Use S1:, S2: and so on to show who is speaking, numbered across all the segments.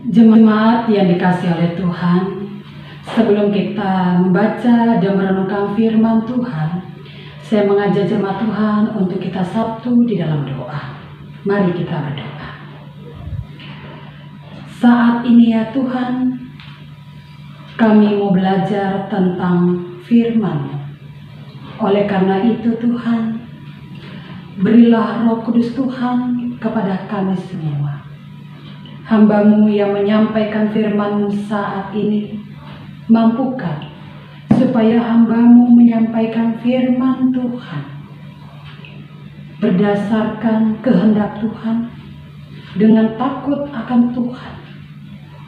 S1: Jemaat yang dikasihi oleh Tuhan, sebelum kita membaca dan merenungkan firman Tuhan, saya mengajak jemaat Tuhan untuk kita satu di dalam doa. Mari kita berdoa. Saat ini ya Tuhan, kami mau belajar tentang firman. Oleh karena itu Tuhan, berilah Roh Kudus Tuhan kepada kami semua. Hamba-Mu yang menyampaikan firman-Mu saat ini, mampukan supaya hamba-Mu menyampaikan firman Tuhan berdasarkan kehendak Tuhan, dengan takut akan Tuhan.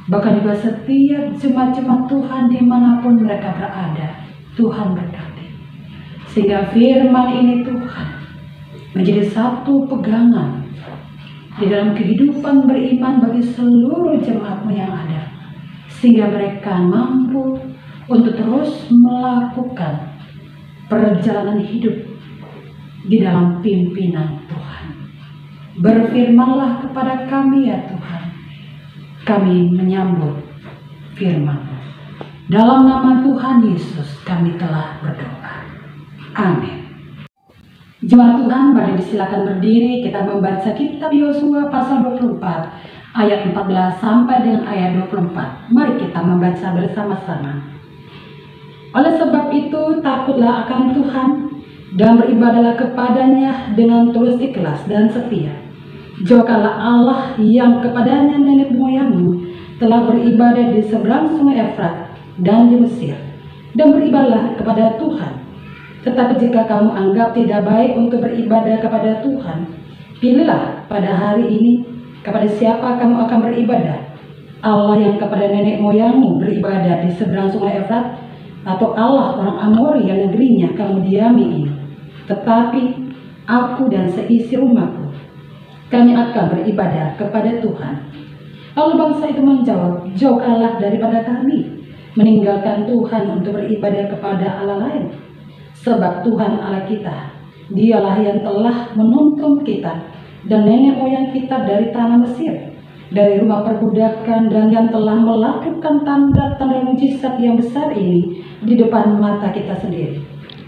S1: Bahkan juga setiap jemaat-jemaat Tuhan dimanapun mereka berada, Tuhan berkati. Sehingga firman ini Tuhan menjadi satu pegangan di dalam kehidupan beriman bagi seluruh jemaat-Mu yang ada, sehingga mereka mampu untuk terus melakukan perjalanan hidup di dalam pimpinan Tuhan. Berfirmanlah kepada kami ya Tuhan, kami menyambut firman-Mu. Dalam nama Tuhan Yesus kami telah berdoa. Amin. Jemaat Tuhan, mari disilakan berdiri, kita membaca kitab Yosua pasal 24 ayat 14 sampai dengan ayat 24. Mari kita membaca bersama-sama. Oleh sebab itu, takutlah akan Tuhan dan beribadahlah kepadanya dengan tulus ikhlas dan setia. Jauhkanlah Allah yang kepadanya nenek moyangmu telah beribadah di seberang sungai Efrat dan di Mesir, dan beribadahlah kepada Tuhan. Tetapi jika kamu anggap tidak baik untuk beribadah kepada Tuhan, pilihlah pada hari ini kepada siapa kamu akan beribadah. Allah yang kepada nenek moyangmu beribadah di seberang sungai Efrat, atau Allah orang Amori yang negerinya kamu diami ini. Tetapi aku dan seisi rumahku, kami akan beribadah kepada Tuhan. Lalu bangsa itu menjawab, jauhkanlah daripada kami, meninggalkan Tuhan untuk beribadah kepada Allah lain. Sebab Tuhan Allah kita, Dialah yang telah menuntun kita dan nenek moyang kita dari tanah Mesir, dari rumah perbudakan, dan yang telah melakukan tanda-tanda mujizat yang besar ini di depan mata kita sendiri,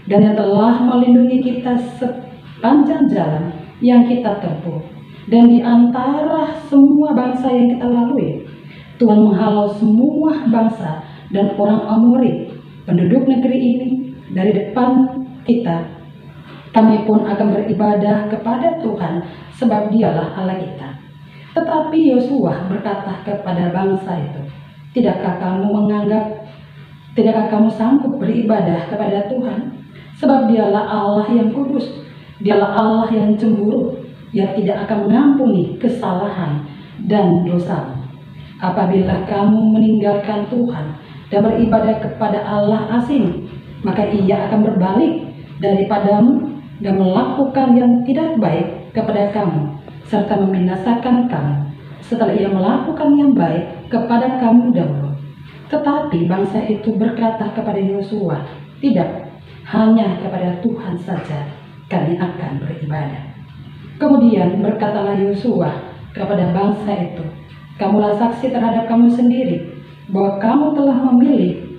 S1: dan yang telah melindungi kita sepanjang jalan yang kita tempuh. Dan di antara semua bangsa yang kita lalui, Tuhan menghalau semua bangsa dan orang Amori, penduduk negeri ini, dari depan kita. Kami pun akan beribadah kepada Tuhan, sebab Dialah Allah kita. Tetapi Yosua berkata kepada bangsa itu, tidakkah kamu sanggup beribadah kepada Tuhan? Sebab Dialah Allah yang kudus, Dialah Allah yang cemburu, yang tidak akan mengampuni kesalahan dan dosa. Apabila kamu meninggalkan Tuhan dan beribadah kepada Allah asing, maka Ia akan berbalik daripadamu dan melakukan yang tidak baik kepada kamu, serta membinasakan kamu setelah Ia melakukan yang baik kepada kamu dahulu. Tetapi bangsa itu berkata kepada Yosua, tidak, hanya kepada Tuhan saja kami akan beribadah. Kemudian berkatalah Yosua kepada bangsa itu, kamulah saksi terhadap kamu sendiri bahwa kamu telah memilih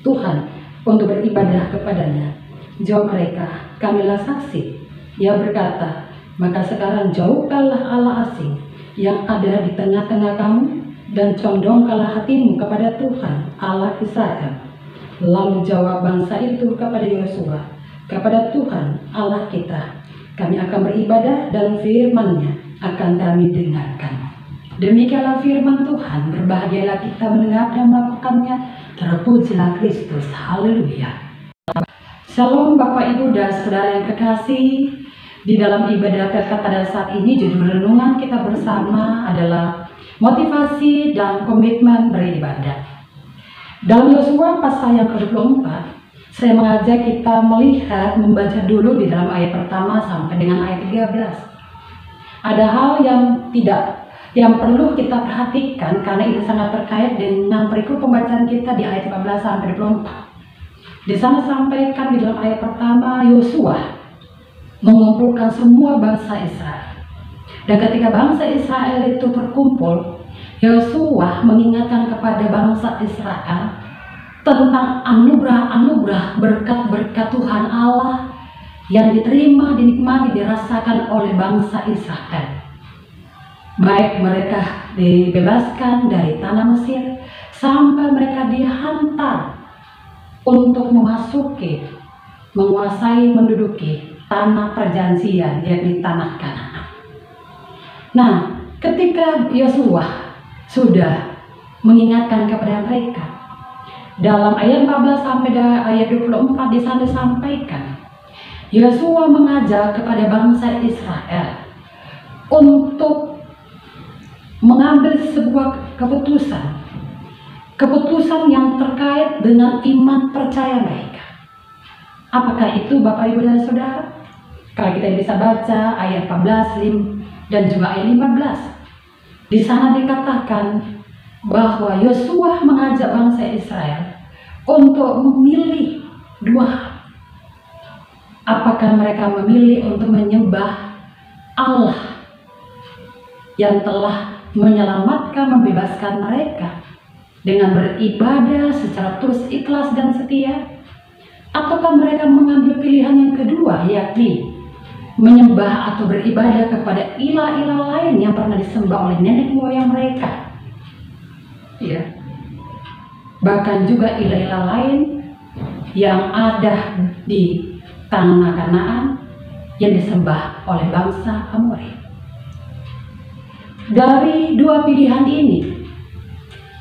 S1: Tuhan untuk beribadah kepadanya. Jawab mereka, kamilah saksi. Ia berkata, maka sekarang jauhkanlah Allah asing yang ada di tengah-tengah kamu, dan condongkanlah hatimu kepada Tuhan Allah Israel. Lalu jawab bangsa itu kepada Yosua, kepada Tuhan Allah kita kami akan beribadah, dan firman-Nya akan kami dengarkan. Demikianlah firman Tuhan. Berbahagialah kita mendengar dan melakukannya. Terpujilah Kristus. Haleluya. Shalom Bapak Ibu dan Saudara yang kekasih. Di dalam ibadah Perkat pada saat ini, judul renungan kita bersama adalah motivasi dan komitmen beribadah. Dalam Yosua pasal yang ke-24, saya mengajak kita melihat, membaca dulu di dalam ayat pertama sampai dengan ayat 13. Ada hal yang perlu kita perhatikan, karena ini sangat terkait dengan berikut pembacaan kita di ayat 15 sampai 24. Di sana sampaikan di dalam ayat pertama, Yosua mengumpulkan semua bangsa Israel. Dan ketika bangsa Israel itu berkumpul, Yosua mengingatkan kepada bangsa Israel tentang anugerah-anugerah berkat-berkat Tuhan Allah yang diterima, dinikmati, dirasakan oleh bangsa Israel. Baik mereka dibebaskan dari tanah Mesir sampai mereka dihantar untuk memasuki, menguasai, menduduki tanah perjanjian, yakni tanah Kanaan. Nah, ketika Yosua sudah mengingatkan kepada mereka, dalam ayat 14 sampai ayat 24 di sana disampaikan, Yosua mengajak kepada bangsa Israel untuk mengambil sebuah keputusan yang terkait dengan iman percaya mereka. Apakah itu Bapak Ibu dan Saudara? Kalau kita bisa baca ayat 14 dan juga ayat 15, di sana dikatakan bahwa Yosua mengajak bangsa Israel untuk memilih dua hal. Apakah mereka memilih untuk menyembah Allah yang telah menyelamatkan, membebaskan mereka dengan beribadah secara tulus, ikhlas dan setia, ataukah mereka mengambil pilihan yang kedua, yakni menyembah atau beribadah kepada ilah-ilah lain yang pernah disembah oleh nenek moyang mereka? Ya, bahkan juga ilah-ilah lain yang ada di tanah Kanaan yang disembah oleh bangsa Amori. Dari dua pilihan ini,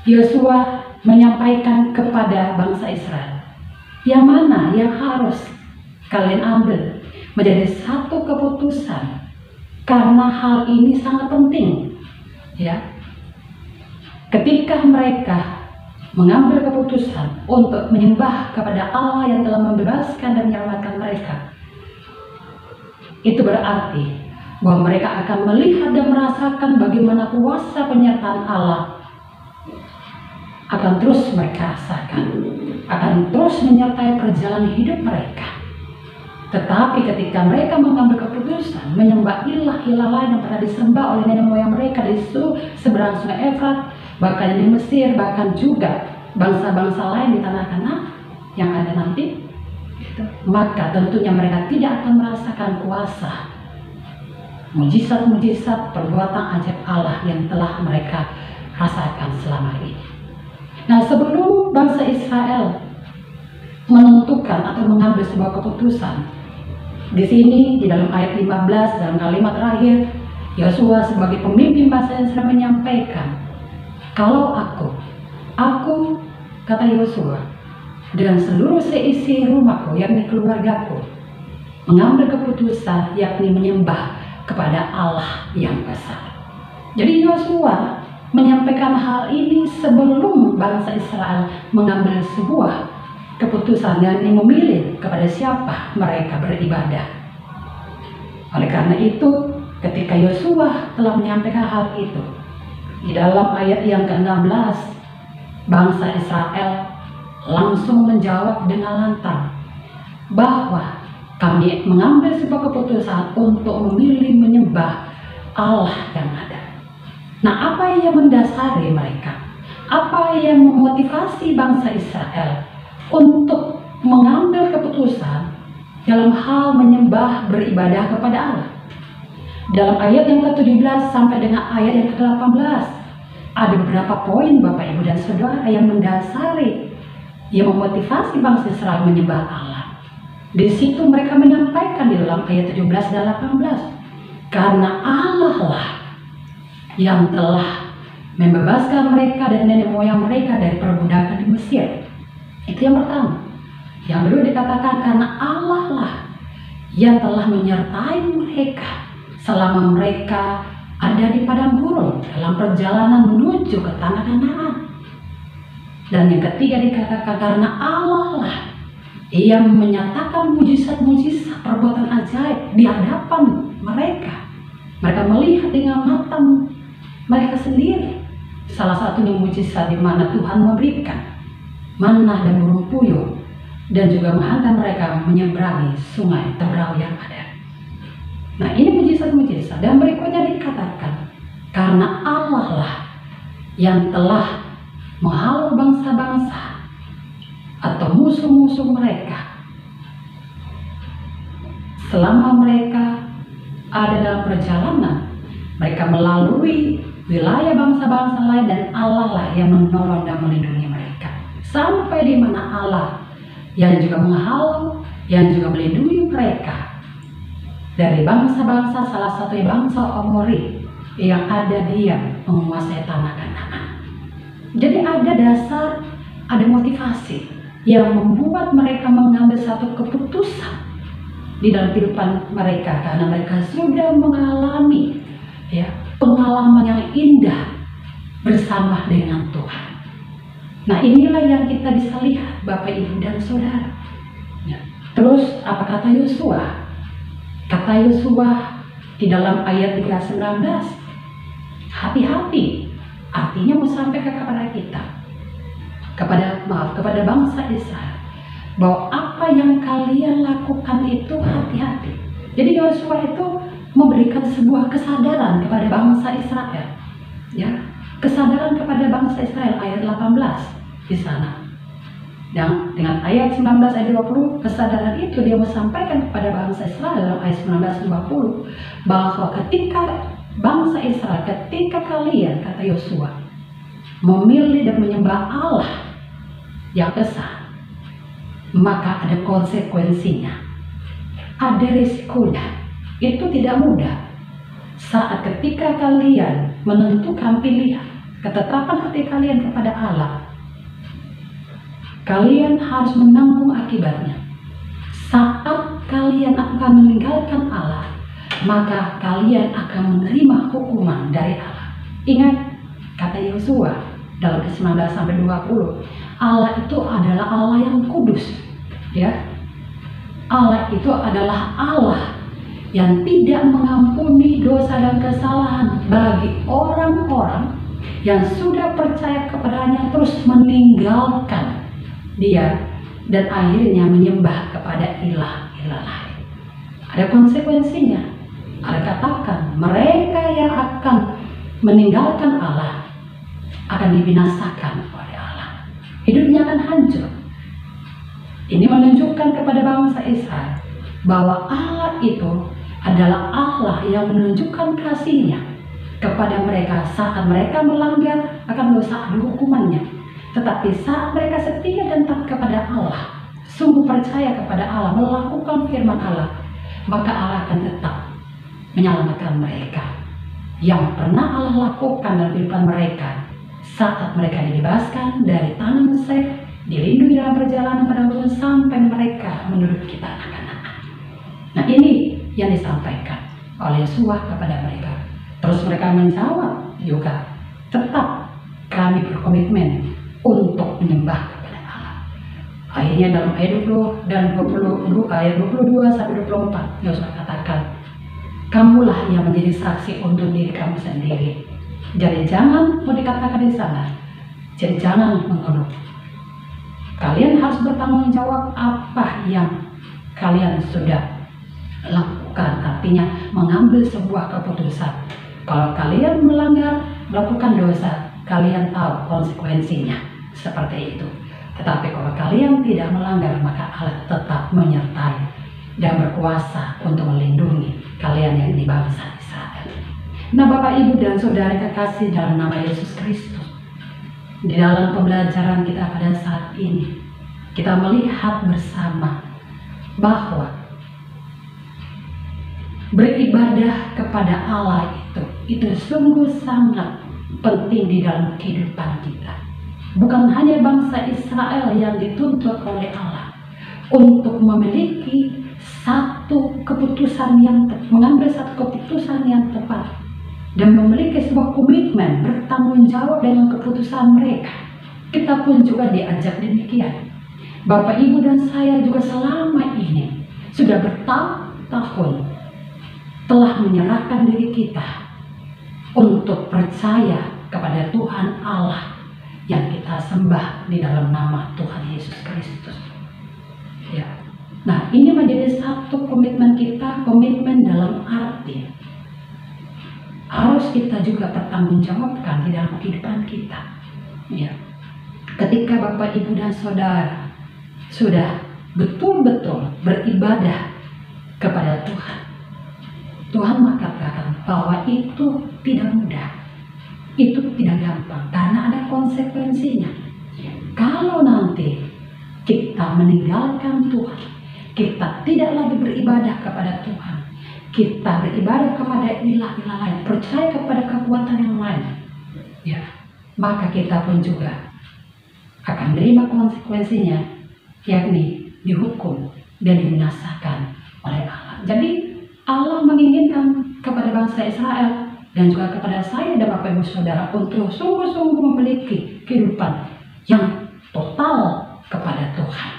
S1: Yosua menyampaikan kepada bangsa Israel, yang mana yang harus kalian ambil menjadi satu keputusan, karena hal ini sangat penting. Ya, ketika mereka mengambil keputusan untuk menyembah kepada Allah yang telah membebaskan dan menyelamatkan mereka, itu berarti bahwa mereka akan melihat dan merasakan bagaimana kuasa penyertaan Allah akan terus mereka rasakan, akan terus menyertai perjalanan hidup mereka. Tetapi ketika mereka mengambil keputusan menyembah ilah-ilah lain yang pernah disembah oleh nenek moyang mereka di seberang sungai Efrat, bahkan di Mesir, bahkan juga bangsa-bangsa lain di tanah Kanaan yang ada nanti, maka tentunya mereka tidak akan merasakan kuasa, mujizat-mujizat, perbuatan ajaib Allah yang telah mereka rasakan selama ini. Nah, sebelum bangsa Israel menentukan atau mengambil sebuah keputusan, di sini di dalam ayat 15 dalam kalimat terakhir, Yosua sebagai pemimpin bangsa Israel menyampaikan, kalau aku kata Yosua, dan seluruh seisi rumahku, yakni keluargaku, mengambil keputusan yakni menyembah kepada Allah yang besar. Jadi Yosua menyampaikan hal ini sebelum bangsa Israel mengambil sebuah keputusan, yakni memilih kepada siapa mereka beribadah. Oleh karena itu, ketika Yosua telah menyampaikan hal itu, di dalam ayat yang ke-16, bangsa Israel langsung menjawab dengan lantang bahwa kami mengambil sebuah keputusan untuk memilih menyembah Allah yang ada. Nah, apa yang mendasari mereka? Apa yang memotivasi bangsa Israel untuk mengambil keputusan dalam hal menyembah, beribadah kepada Allah? Dalam ayat yang ke-17 sampai dengan ayat yang ke-18, ada beberapa poin Bapak Ibu dan Saudara yang mendasari, yang memotivasi bangsa Israel menyembah Allah. Di situ mereka menyampaikan di dalam ayat 17 dan 18, karena Allah lah yang telah membebaskan mereka dan nenek moyang mereka dari perbudakan di Mesir. Itu yang pertama. Yang kedua dikatakan karena Allah lah yang telah menyertai mereka selama mereka ada di padang gurun dalam perjalanan menuju ke tanah Kanaan. Dan yang ketiga dikatakan karena Allah lah yang menyatakan mujizat-mujizat, perbuatan ajaib di hadapan mereka. Mereka melihat dengan mata mereka sendiri. Salah satunya mujizat di mana Tuhan memberikan manna dan burung puyuh dan juga menghantar mereka menyeberangi sungai Tebrau yang ada. Nah, ini mujizat-mujizat. Dan berikutnya dikatakan karena Allah lah yang telah menghalau bangsa-bangsa atau musuh-musuh mereka selama mereka ada dalam perjalanan. Mereka melalui wilayah bangsa-bangsa lain, dan Allah lah yang menolong dan melindungi mereka sampai di mana Allah yang juga menghalau, yang juga melindungi mereka dari bangsa-bangsa, salah satunya bangsa Amori yang ada diam menguasai tanah Kanaan. Jadi ada dasar, ada motivasi yang membuat mereka mengambil satu keputusan di dalam kehidupan mereka, karena mereka sudah mengalami pengalaman yang indah bersama dengan Tuhan. Nah, inilah yang kita bisa lihat Bapak, Ibu, dan Saudara. Terus apa kata Yosua? Kata Yosua di dalam ayat 19, hati-hati. Artinya mau sampaikan kepada kita, kepada bangsa Israel, bahwa apa yang kalian lakukan itu hati-hati. Jadi Yosua itu memberikan sebuah kesadaran kepada bangsa Israel, kesadaran kepada bangsa Israel, ayat 18 di sana. Dan dengan ayat 19 ayat 20, kesadaran itu dia mau sampaikan kepada bangsa Israel dalam ayat 19-20, bahwa ketika bangsa Israel, ketika kalian, kata Yosua, memilih dan menyembah Allah yang esa, maka ada konsekuensinya, ada risikonya. Itu tidak mudah. Saat ketika kalian menentukan pilihan, ketetapan hati kalian kepada Allah, kalian harus menanggung akibatnya. Saat kalian akan meninggalkan Allah, maka kalian akan menerima hukuman dari Allah. Ingat kata Yosua dalam 19-20, Allah itu adalah Allah yang kudus, Allah itu adalah Allah yang tidak mengampuni dosa dan kesalahan bagi orang-orang yang sudah percaya kepadanya terus meninggalkan Dia dan akhirnya menyembah kepada ilah-ilah lain. Ada konsekuensinya. Allah katakan mereka yang akan meninggalkan Allah akan dibinasakan oleh Allah. Hidupnya akan hancur. Ini menunjukkan kepada bangsa Israel bahwa Allah itu adalah Allah yang menunjukkan kasih-Nya kepada mereka. Saat mereka melanggar akan dosa, ada hukumannya. Tetapi saat mereka setia dan taat kepada Allah, sungguh percaya kepada Allah, melakukan firman Allah, maka Allah akan tetap menyelamatkan mereka. Yang pernah Allah lakukan dalam kehidupan mereka saat mereka dibebaskan dari tanah Mesir, dilindungi dalam perjalanan padang gurun sampai mereka menduduki tanah Kanaan. Nah, ini yang disampaikan oleh Yosua kepada mereka. Terus mereka menjawab juga, tetap kami berkomitmen untuk menyembah kepada Allah. Akhirnya dalam ayat 20 dan 22, ayat 22 sampai 24, Yosua katakan, kamulah yang menjadi saksi untuk diri kamu sendiri. Jadi jangan, mau dikatakan di sana, jadi jangan mengeluh. Kalian harus bertanggung jawab apa yang kalian sudah lakukan, artinya mengambil sebuah keputusan. Kalau kalian melanggar, melakukan dosa, kalian tahu konsekuensinya seperti itu. Tetapi kalau kalian tidak melanggar, maka Allah tetap menyertai dan berkuasa untuk melindungi kalian yang di bangsa Israel. Nah, Bapak, Ibu, dan Saudara kekasih dalam nama Yesus Kristus, di dalam pembelajaran kita pada saat ini, kita melihat bersama bahwa beribadah kepada Allah itu sungguh sangat penting di dalam kehidupan kita. Bukan hanya bangsa Israel yang dituntut oleh Allah untuk memiliki satu keputusan yang mengambil satu keputusan yang tepat dan memiliki sebuah komitmen bertanggung jawab dengan keputusan mereka. Kita pun juga diajak demikian. Bapak, Ibu, dan saya juga selama ini sudah bertahun-tahun telah menyerahkan diri kita untuk percaya kepada Tuhan Allah yang kita sembah di dalam nama Tuhan Yesus Kristus. Nah, ini menjadi satu komitmen kita, komitmen dalam arti harus kita juga pertanggungjawabkan di dalam kehidupan kita. Ya. Ketika Bapak, Ibu, dan Saudara sudah betul-betul beribadah kepada Tuhan, Tuhan mengatakan bahwa itu tidak mudah, itu tidak gampang, karena ada konsekuensinya. Kalau nanti kita meninggalkan Tuhan, kita tidak lagi beribadah kepada Tuhan, kita beribadah kepada ilah-ilah lain, percaya kepada kekuatan yang lain, ya, maka kita pun juga akan menerima konsekuensinya, yakni dihukum dan dibinasakan oleh Allah. Jadi Allah menginginkan kepada bangsa Israel dan juga kepada saya dan Bapak, Ibu, Saudara untuk sungguh-sungguh memiliki kehidupan yang total kepada Tuhan.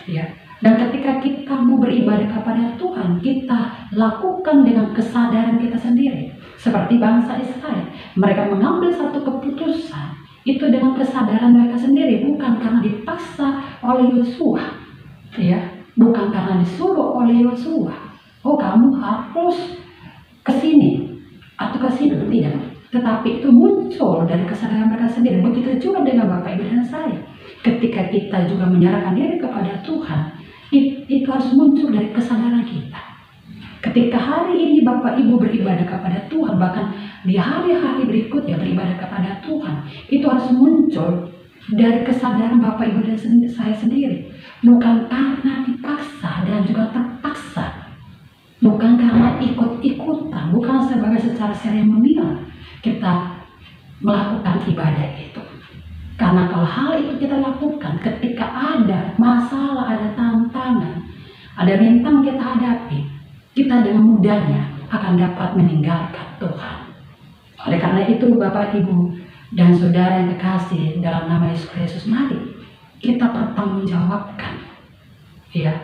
S1: Ya. Dan ketika kita mau beribadah kepada Tuhan, kita lakukan dengan kesadaran kita sendiri. Seperti bangsa Israel, mereka mengambil satu keputusan itu dengan kesadaran mereka sendiri, bukan karena dipaksa oleh Yosua, ya, bukan karena disuruh oleh Yosua. Oh, kamu harus ke sini atau ke sini, tidak. Tetapi itu muncul dari kesadaran mereka sendiri. Begitu juga dengan Bapak, Ibu, dan saya. Ketika kita juga menyerahkan diri kepada Tuhan, itu harus muncul dari kesadaran kita. Ketika hari ini Bapak, Ibu beribadah kepada Tuhan, bahkan di hari-hari berikutnya beribadah kepada Tuhan, itu harus muncul dari kesadaran Bapak, Ibu, dan saya sendiri. Bukan karena dipaksa dan juga terpaksa. Bukan karena ikut-ikutan, bukan secara seremonial kita melakukan ibadah itu. Karena kalau hal itu kita lakukan ketika ada masalah, ada tantangan, ada rintang kita hadapi, kita dengan mudahnya akan dapat meninggalkan Tuhan. Oleh karena itu Bapak, Ibu, dan Saudara yang kekasih dalam nama Yesus Kristus, mari kita pertanggungjawabkan, ya,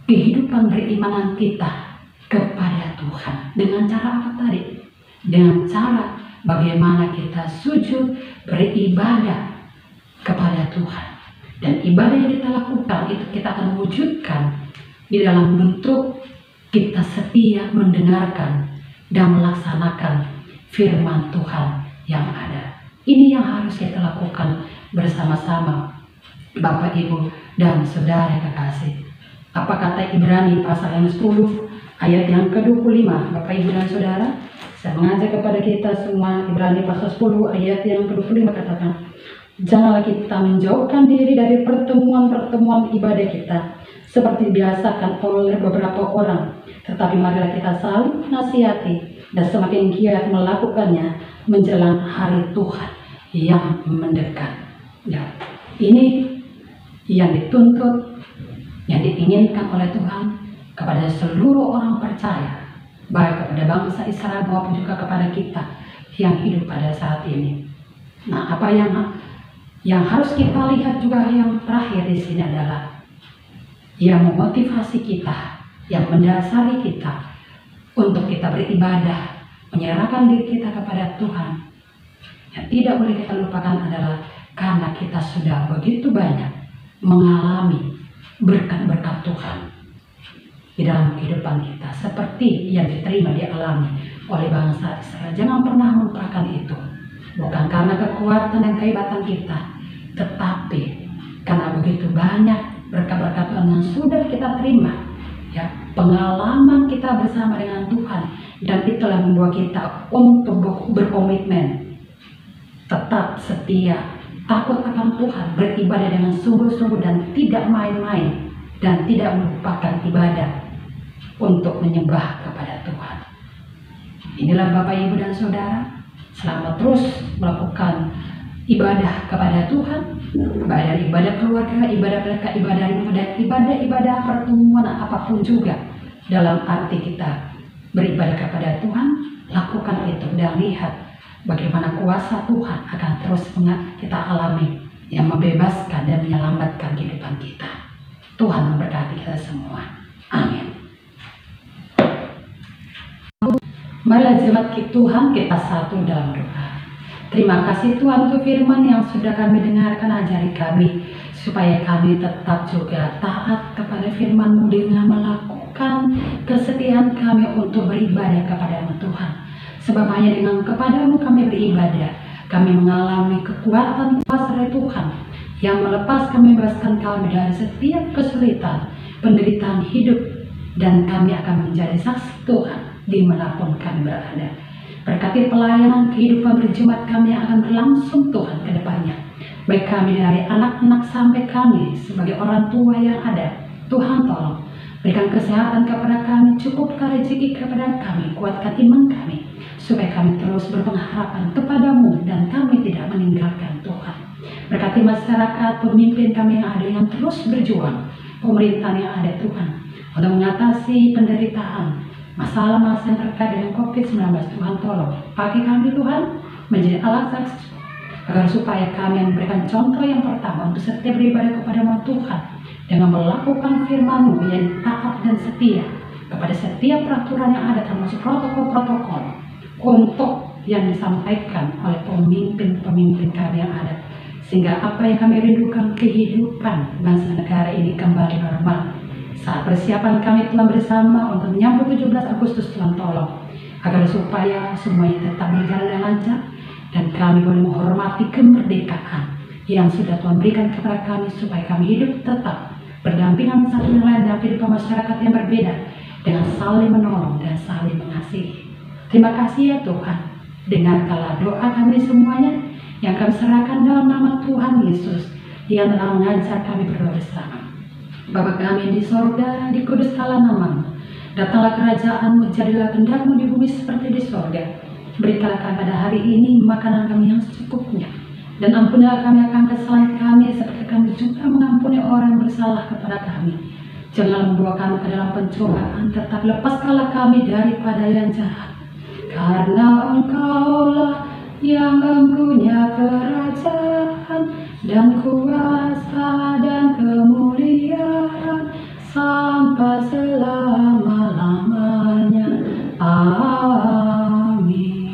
S1: kehidupan berimanan kita kepada Tuhan. Dengan cara apa tadi? Dengan cara bagaimana kita sujud beribadah kepada Tuhan. Dan ibadah yang kita lakukan itu kita akan wujudkan di dalam bentuk kita setia mendengarkan dan melaksanakan firman Tuhan yang ada. Ini yang harus kita lakukan bersama-sama Bapak, Ibu, dan Saudara yang kekasih. Apa kata Ibrani pasal yang 10 ayat yang ke-25, Bapak, Ibu, dan Saudara? Saya mengajak kepada kita semua, Ibrani pasal 10 ayat yang ke-25 katakan, janganlah kita menjauhkan diri dari pertemuan-pertemuan ibadah kita seperti dibiasakan oleh beberapa orang, tetapi marilah kita saling nasihati dan semakin giat melakukannya menjelang hari Tuhan yang mendekat. Ya, ini yang dituntut, yang diinginkan oleh Tuhan kepada seluruh orang percaya, baik kepada bangsa Israel maupun juga kepada kita yang hidup pada saat ini. Nah, apa yang harus kita lihat juga yang terakhir di sini adalah yang memotivasi kita, yang mendasari kita untuk kita beribadah, menyerahkan diri kita kepada Tuhan. Yang tidak boleh kita lupakan adalah karena kita sudah begitu banyak mengalami berkat-berkat Tuhan di dalam kehidupan kita, seperti yang diterima dialami oleh bangsa Israel. Jangan pernah melupakan itu. Bukan karena kekuatan dan kehebatan kita, tetapi karena begitu banyak berkat-berkat Tuhan yang sudah kita terima, ya, pengalaman kita bersama dengan Tuhan, dan itulah membuat kita untuk berkomitmen, tetap setia, takut akan Tuhan, beribadah dengan sungguh-sungguh dan tidak main-main, dan tidak melupakan ibadah untuk menyembah kepada Tuhan. Inilah Bapak, Ibu, dan Saudara, selamat terus melakukan ibadah kepada Tuhan, ibadah keluarga, ibadah mereka, ibadah pertemuan apapun juga. Dalam arti kita beribadah kepada Tuhan, lakukan itu dan lihat bagaimana kuasa Tuhan akan terus kita alami, yang membebaskan dan menyelamatkan kehidupan kita. Tuhan memberkati kita semua. Amin. Marilah jemaat Tuhan, kita satu dalam doa. Terima kasih Tuhan untuk firman yang sudah kami dengarkan, ajari kami supaya kami tetap juga taat kepada firman-Mu dengan melakukan kesetiaan kami untuk beribadah kepada Tuhan. Sebab hanya dengan kepadamu kami beribadah, kami mengalami kekuatan kuasa dari Tuhan yang melepaskan membebaskan kami dari setiap kesulitan, penderitaan hidup, dan kami akan menjadi saksi Tuhan dimanapun kami berada. Berkati pelayanan kehidupan berjemaat kami yang akan berlangsung Tuhan ke depannya. Baik kami dari anak-anak sampai kami sebagai orang tua yang ada. Tuhan tolong berikan kesehatan kepada kami, cukupkan rezeki kepada kami, kuatkan iman kami, supaya kami terus berpengharapan kepadamu dan kami tidak meninggalkan Tuhan. Berkati masyarakat, pemimpin kami yang ada yang terus berjuang, pemerintahan yang ada Tuhan, untuk mengatasi penderitaan, masalah-masalah yang terkait dengan COVID-19. Tuhan tolong pakai kami Tuhan menjadi alat saksi, agar supaya kami yang memberikan contoh yang pertama untuk setiap beribadah kepadamu Tuhan, dengan melakukan firman-Mu yang taat dan setia kepada setiap peraturan yang ada, termasuk protokol-protokol untuk yang disampaikan oleh pemimpin-pemimpin kami yang ada, sehingga apa yang kami rindukan, kehidupan bangsa negara ini kembali normal. Saat persiapan kami Tuhan bersama untuk menyambut 17 Agustus, Tuhan tolong agar supaya semuanya tetap berjalan dengan lancar dan kami boleh menghormati kemerdekaan yang sudah Tuhan berikan kepada kami, supaya kami hidup tetap berdampingan satu dengan lain dalam kehidupan masyarakat yang berbeda, dengan saling menolong dan saling mengasihi. Terima kasih ya Tuhan, dengarkanlah doa kami semuanya yang kami serahkan dalam nama Tuhan Yesus yang telah mengajar kami berdoa bersama. Bapa kami di sorga, dikuduskanlah nama-Mu, datanglah kerajaan-Mu, jadilah kehendak-Mu di bumi seperti di sorga. Berikanlah kami pada hari ini makanan kami yang secukupnya, dan ampunilah kami akan kesalahan kami seperti kami juga mengampuni orang yang bersalah kepada kami. Jangan membawa kami ke dalam pencobaan, tetapi lepaskanlah kami daripada yang jahat. Karena Engkaulah yang mempunyai kerajaan dan kuasa dan kemuliaan sampai selama-lamanya. Amin.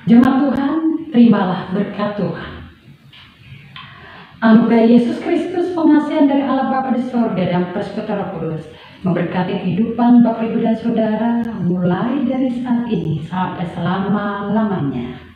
S1: Jemaat Tuhan, terimalah berkat Tuhan. Anugerah Yesus Kristus, pengasihan dari Allah Bapa di sorga dan persekutuan Roh Kudus memberkati kehidupan Bapak Ibu dan Saudara mulai dari saat ini sampai selama-lamanya.